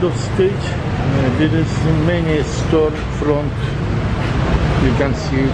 kind of stage. There is many store front. You can see.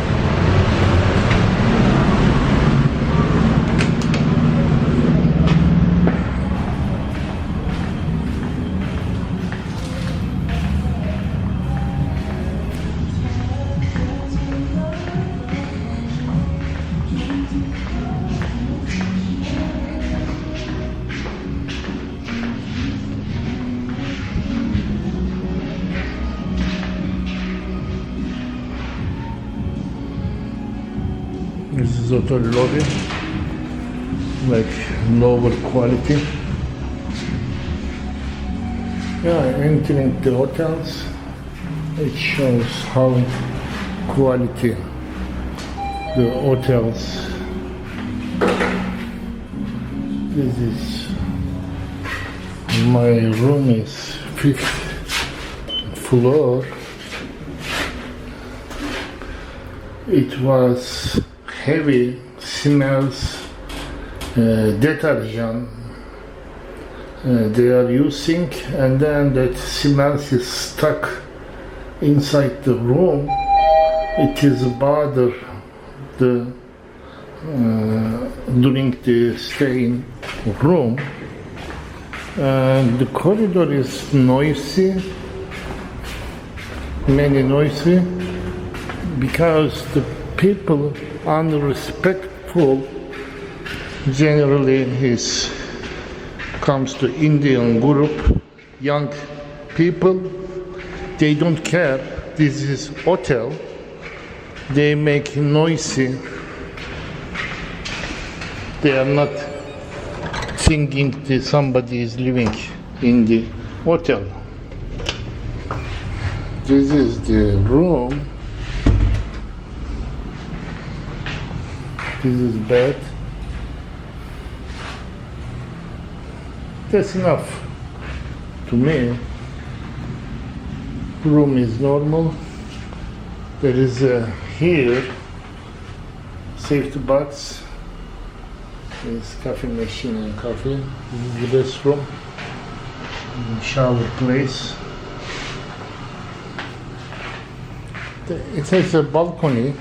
This is hotel lobby, like lower quality. Yeah, entering the hotels, it shows how quality the hotels. This is my room is 5th floor. It was heavy, smells, detergent they are using, and then that smells is stuck inside the room. It is bother the during the stay in room, and the corridor is noisy, many noisy, because the people unrespectful. Generally, is comes to Indian group, young people. They don't care. This is hotel. They make noisy. They are not thinking that somebody is living in the hotel. This is the room. This is bed. That's enough to me. Room is normal. There is here safety box. There's coffee machine and coffee. This is the restroom. Shower place. It has a balcony.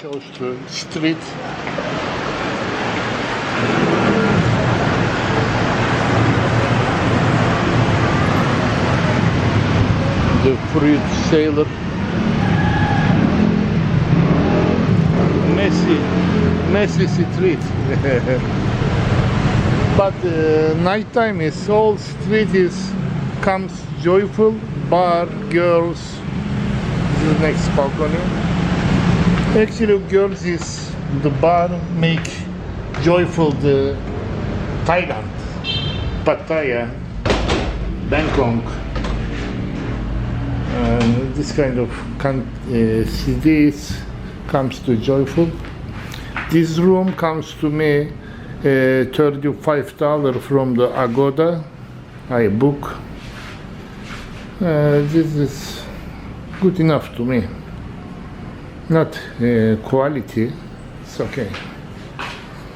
Shows the street. The fruit seller. Messy street. But nighttime is all street is comes joyful. Bar, girls. This is the next balcony. Actually, girls is the bar make joyful the Thailand, Pattaya, Bangkok, this kind of cities comes to joyful. This room comes to me $35 from the Agoda. I book. This is good enough to me. Not quality, it's okay.